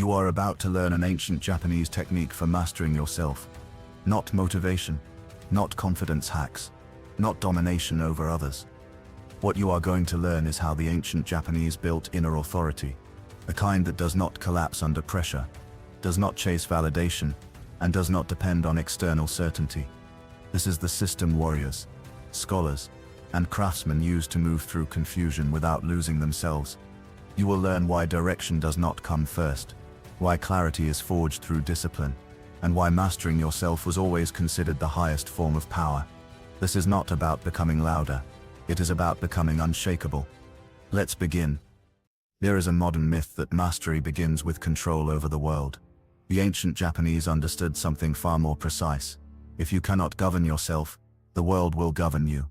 You are about to learn an ancient Japanese technique for mastering yourself. Not motivation, not confidence hacks, not domination over others. What you are going to learn is how the ancient Japanese built inner authority, a kind that does not collapse under pressure, does not chase validation, and does not depend on external certainty. This is the system warriors, scholars, and craftsmen use to move through confusion without losing themselves. You will learn why direction does not come first, why clarity is forged through discipline, and why mastering yourself was always considered the highest form of power. This is not about becoming louder, it is about becoming unshakable. Let's begin. There is a modern myth that mastery begins with control over the world. The ancient Japanese understood something far more precise. If you cannot govern yourself, the world will govern you.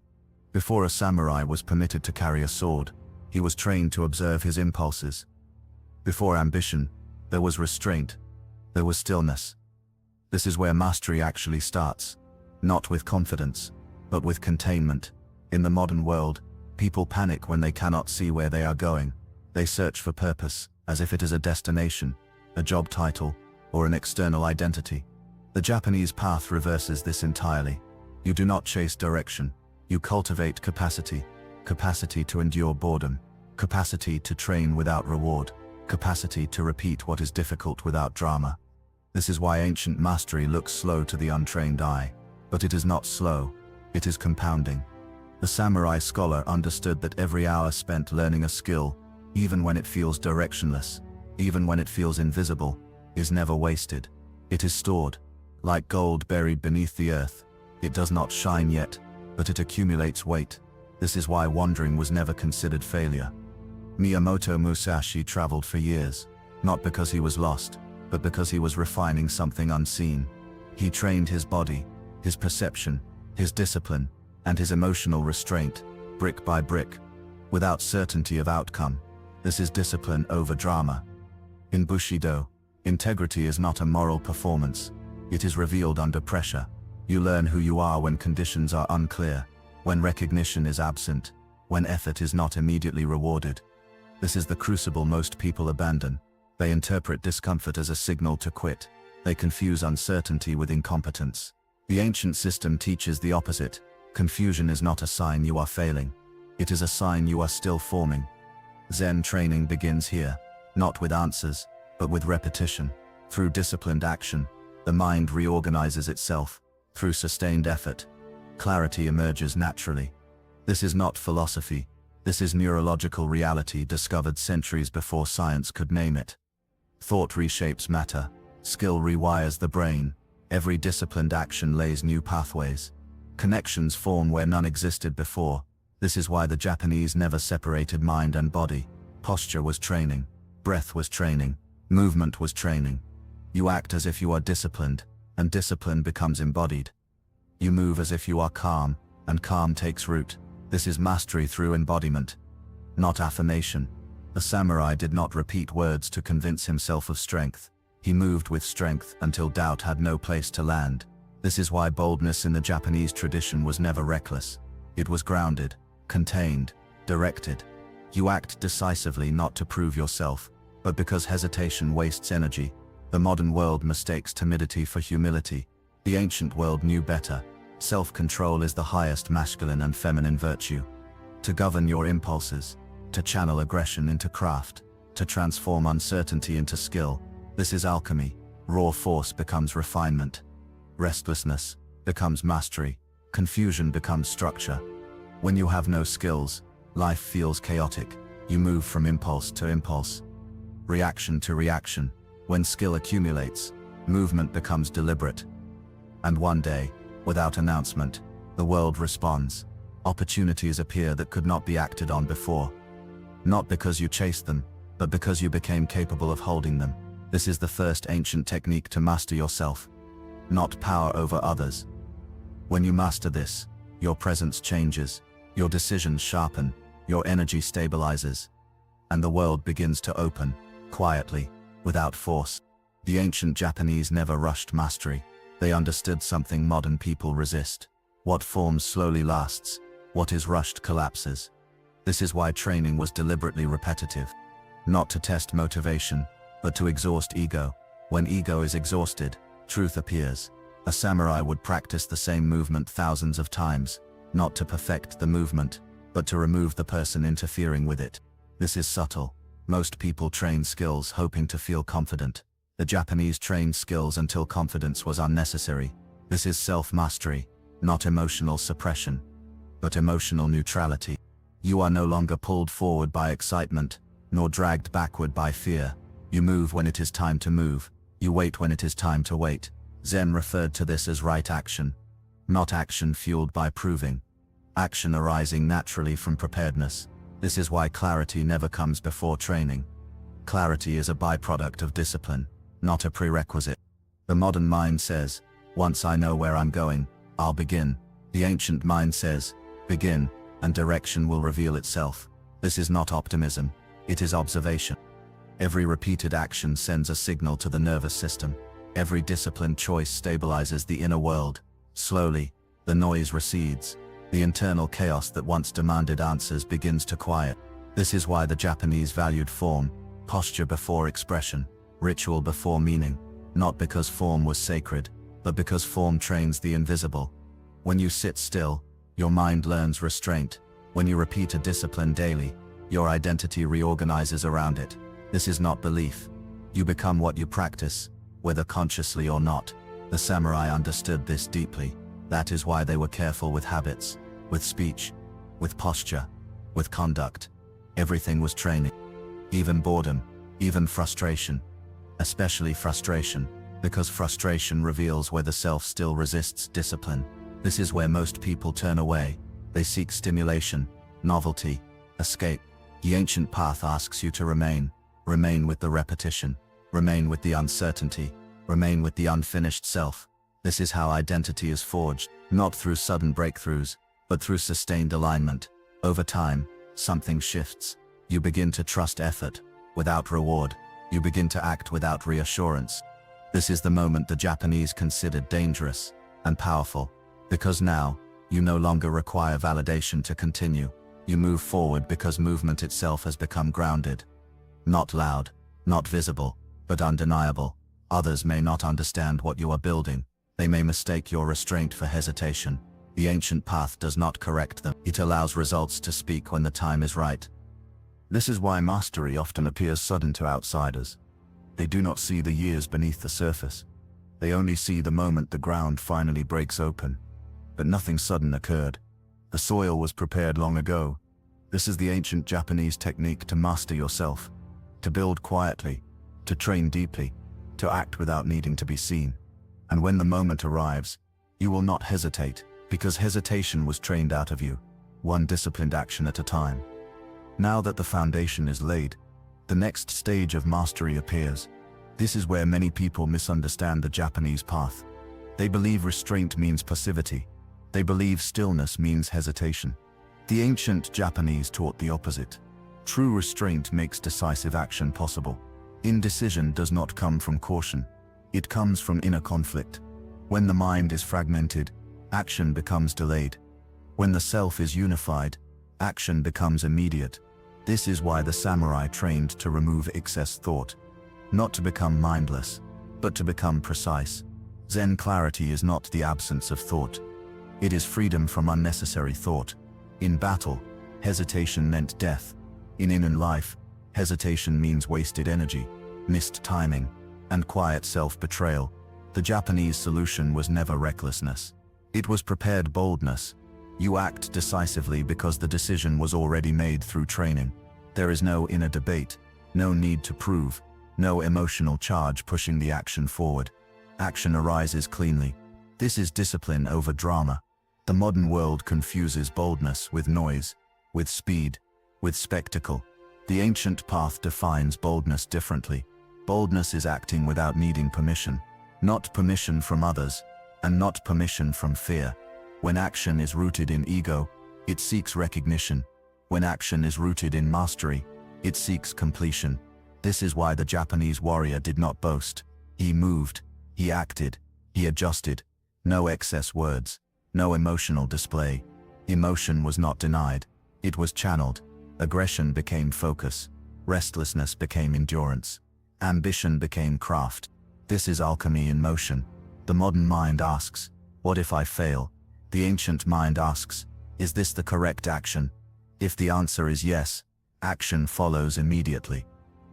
Before a samurai was permitted to carry a sword, he was trained to observe his impulses. Before ambition, there was restraint, there was stillness. This is where mastery actually starts, not with confidence, but with containment. In the modern world, people panic when they cannot see where they are going. They search for purpose, as if it is a destination, a job title, or an external identity. The Japanese path reverses this entirely. You do not chase direction, you cultivate capacity. Capacity to endure boredom, capacity to train without reward, capacity to repeat what is difficult without drama. This is why ancient mastery looks slow to the untrained eye. But it is not slow, it is compounding. The samurai scholar understood that every hour spent learning a skill, even when it feels directionless, even when it feels invisible, is never wasted. It is stored, like gold buried beneath the earth. It does not shine yet, but it accumulates weight. This is why wandering was never considered failure. Miyamoto Musashi traveled for years, not because he was lost, but because he was refining something unseen. He trained his body, his perception, his discipline, and his emotional restraint, brick by brick, without certainty of outcome. This is discipline over drama. In Bushido, integrity is not a moral performance, it is revealed under pressure. You learn who you are when conditions are unclear, when recognition is absent, when effort is not immediately rewarded. This is the crucible most people abandon. They interpret discomfort as a signal to quit. They confuse uncertainty with incompetence. The ancient system teaches the opposite. Confusion is not a sign you are failing. It is a sign you are still forming. Zen training begins here, not with answers, but with repetition. Through disciplined action, the mind reorganizes itself. Through sustained effort, clarity emerges naturally. This is not philosophy. This is neurological reality discovered centuries before science could name it. Thought reshapes matter. Skill rewires the brain. Every disciplined action lays new pathways. Connections form where none existed before. This is why the Japanese never separated mind and body. Posture was training. Breath was training. Movement was training. You act as if you are disciplined, and discipline becomes embodied. You move as if you are calm, and calm takes root. This is mastery through embodiment, not affirmation. The samurai did not repeat words to convince himself of strength. He moved with strength until doubt had no place to land. This is why boldness in the Japanese tradition was never reckless. It was grounded, contained, directed. You act decisively not to prove yourself, but because hesitation wastes energy. The modern world mistakes timidity for humility. The ancient world knew better. Self-control is the highest masculine and feminine virtue. To govern your impulses, to channel aggression into craft, to transform uncertainty into skill. This is alchemy. Raw force becomes refinement. Restlessness becomes mastery. Confusion becomes structure. When you have no skills, life feels chaotic. You move from impulse to impulse, reaction to reaction. When skill accumulates, movement becomes deliberate. And one day, without announcement, the world responds. Opportunities appear that could not be acted on before. Not because you chased them, but because you became capable of holding them. This is the first ancient technique to master yourself, not power over others. When you master this, your presence changes, your decisions sharpen, your energy stabilizes, and the world begins to open, quietly, without force. The ancient Japanese never rushed mastery. They understood something modern people resist. What forms slowly lasts, what is rushed collapses. This is why training was deliberately repetitive. Not to test motivation, but to exhaust ego. When ego is exhausted, truth appears. A samurai would practice the same movement thousands of times, not to perfect the movement, but to remove the person interfering with it. This is subtle. Most people train skills hoping to feel confident. The Japanese trained skills until confidence was unnecessary. This is self-mastery, not emotional suppression, but emotional neutrality. You are no longer pulled forward by excitement, nor dragged backward by fear. You move when it is time to move. You wait when it is time to wait. Zen referred to this as right action, not action fueled by proving. Action arising naturally from preparedness. This is why clarity never comes before training. Clarity is a byproduct of discipline, not a prerequisite. The modern mind says, once I know where I'm going, I'll begin. The ancient mind says, begin, and direction will reveal itself. This is not optimism, it is observation. Every repeated action sends a signal to the nervous system. Every disciplined choice stabilizes the inner world. Slowly, the noise recedes. The internal chaos that once demanded answers begins to quiet. This is why the Japanese valued form, posture before expression, ritual before meaning, not because form was sacred, but because form trains the invisible. When you sit still, your mind learns restraint. When you repeat a discipline daily, your identity reorganizes around it. This is not belief. You become what you practice, whether consciously or not. The samurai understood this deeply. That is why they were careful with habits, with speech, with posture, with conduct. Everything was training. Even boredom, even frustration. Especially frustration, because frustration reveals where the self still resists discipline. This is where most people turn away. They seek stimulation, novelty, escape. The ancient path asks you to remain with the repetition, remain with the uncertainty, remain with the unfinished self. This is how identity is forged, not through sudden breakthroughs, but through sustained alignment. Over time, something shifts. You begin to trust effort without reward. You begin to act without reassurance. This is the moment the Japanese considered dangerous and powerful, because now, you no longer require validation to continue. You move forward because movement itself has become grounded. Not loud, not visible, but undeniable. Others may not understand what you are building. They may mistake your restraint for hesitation. The ancient path does not correct them. It allows results to speak when the time is right. This is why mastery often appears sudden to outsiders. They do not see the years beneath the surface. They only see the moment the ground finally breaks open. But nothing sudden occurred. The soil was prepared long ago. This is the ancient Japanese technique to master yourself, to build quietly, to train deeply, to act without needing to be seen. And when the moment arrives, you will not hesitate, because hesitation was trained out of you, one disciplined action at a time. Now that the foundation is laid, the next stage of mastery appears. This is where many people misunderstand the Japanese path. They believe restraint means passivity. They believe stillness means hesitation. The ancient Japanese taught the opposite. True restraint makes decisive action possible. Indecision does not come from caution. It comes from inner conflict. When the mind is fragmented, action becomes delayed. When the self is unified, action becomes immediate. This is why the samurai trained to remove excess thought. Not to become mindless, but to become precise. Zen clarity is not the absence of thought. It is freedom from unnecessary thought. In battle, hesitation meant death. In inner life, hesitation means wasted energy, missed timing, and quiet self-betrayal. The Japanese solution was never recklessness. It was prepared boldness. You act decisively because the decision was already made through training. There is no inner debate, no need to prove, no emotional charge pushing the action forward. Action arises cleanly. This is discipline over drama. The modern world confuses boldness with noise, with speed, with spectacle. The ancient path defines boldness differently. Boldness is acting without needing permission, not permission from others, and not permission from fear. When action is rooted in ego, it seeks recognition. When action is rooted in mastery, it seeks completion. This is why the Japanese warrior did not boast. He moved, he acted, he adjusted. No excess words, no emotional display. Emotion was not denied, it was channeled. Aggression became focus, restlessness became endurance. Ambition became craft. This is alchemy in motion. The modern mind asks, what if I fail? The ancient mind asks, is this the correct action? If the answer is yes, action follows immediately.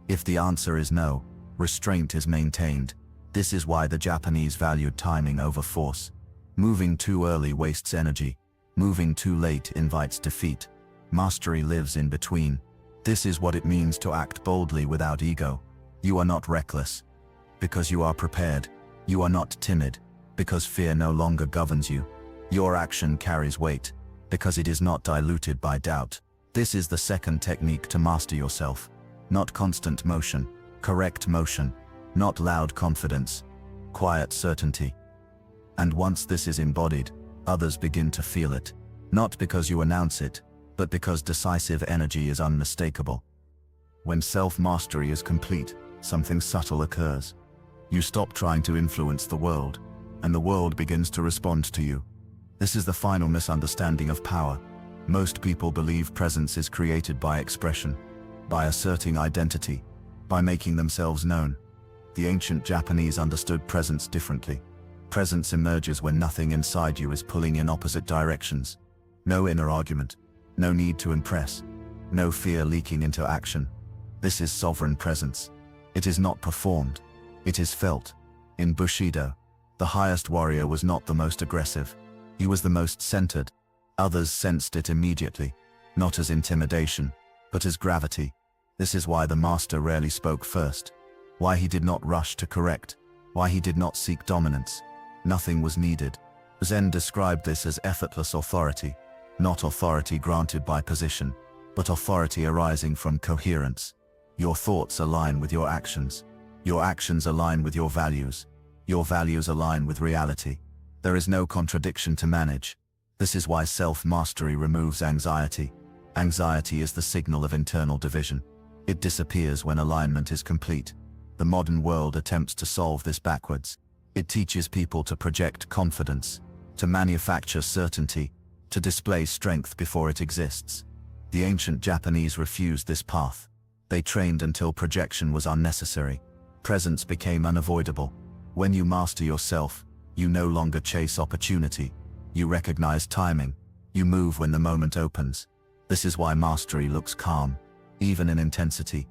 If the answer is no, restraint is maintained. This is why the Japanese valued timing over force. Moving too early wastes energy. Moving too late invites defeat. Mastery lives in between. This is what it means to act boldly without ego. You are not reckless because you are prepared. You are not timid because fear no longer governs you. Your action carries weight because it is not diluted by doubt. This is the second technique to master yourself. Not constant motion, correct motion. Not loud confidence, quiet certainty. And once this is embodied, others begin to feel it. Not because you announce it, but because decisive energy is unmistakable. When self-mastery is complete, something subtle occurs. You stop trying to influence the world, and the world begins to respond to you. This is the final misunderstanding of power. Most people believe presence is created by expression, by asserting identity, by making themselves known. The ancient Japanese understood presence differently. Presence emerges when nothing inside you is pulling in opposite directions. No inner argument, no need to impress, no fear leaking into action. This is sovereign presence. It is not performed, it is felt. In Bushido, the highest warrior was not the most aggressive. He was the most centered. Others sensed it immediately, not as intimidation, but as gravity. This is why the master rarely spoke first, why he did not rush to correct, why he did not seek dominance. Nothing was needed. Zen described this as effortless authority, not authority granted by position, but authority arising from coherence. Your thoughts align with your actions. Your actions align with your values. Your values align with reality. There is no contradiction to manage. This is why self-mastery removes anxiety. Anxiety is the signal of internal division. It disappears when alignment is complete. The modern world attempts to solve this backwards. It teaches people to project confidence, to manufacture certainty, to display strength before it exists. The ancient Japanese refused this path. They trained until projection was unnecessary. Presence became unavoidable. When you master yourself, you no longer chase opportunity. You recognize timing. You move when the moment opens. This is why mastery looks calm, even in intensity.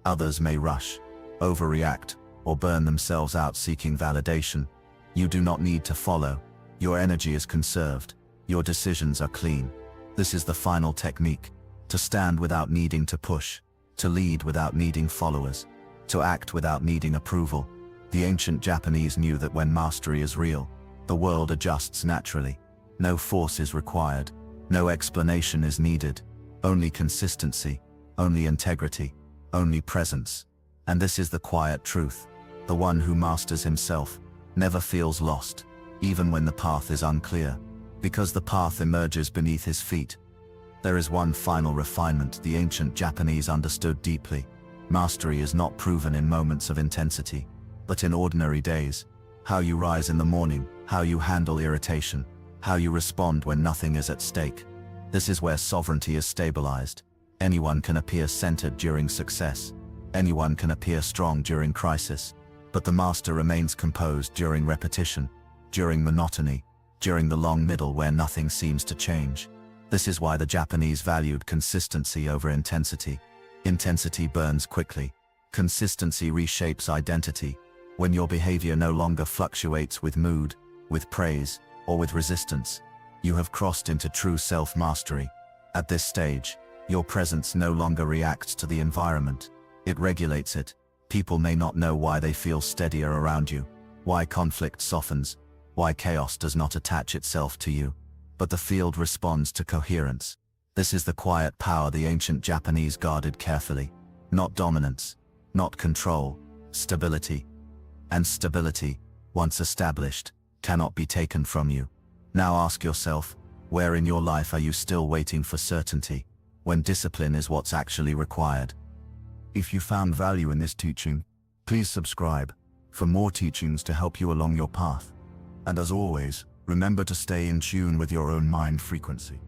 Others may rush, overreact, or burn themselves out seeking validation. You do not need to follow. Your energy is conserved. Your decisions are clean. This is the final technique. To stand without needing to push. To lead without needing followers. To act without needing approval. The ancient Japanese knew that when mastery is real, the world adjusts naturally. No force is required. No explanation is needed. Only consistency. Only integrity. Only presence. And this is the quiet truth. The one who masters himself never feels lost, even when the path is unclear, because the path emerges beneath his feet. There is one final refinement the ancient Japanese understood deeply. Mastery is not proven in moments of intensity, but in ordinary days. How you rise in the morning, how you handle irritation, how you respond when nothing is at stake. This is where sovereignty is stabilized. Anyone can appear centered during success. Anyone can appear strong during crisis. But the master remains composed during repetition, during monotony, during the long middle where nothing seems to change. This is why the Japanese valued consistency over intensity. Intensity burns quickly. Consistency reshapes identity. When your behavior no longer fluctuates with mood, with praise, or with resistance, you have crossed into true self-mastery. At this stage, your presence no longer reacts to the environment. It regulates it. People may not know why they feel steadier around you, why conflict softens, why chaos does not attach itself to you. But the field responds to coherence. This is the quiet power the ancient Japanese guarded carefully. Not dominance, not control, stability. And stability, once established, cannot be taken from you. Now ask yourself, where in your life are you still waiting for certainty, when discipline is what's actually required? If you found value in this teaching, please subscribe for more teachings to help you along your path. And as always, remember to stay in tune with your own mind frequency.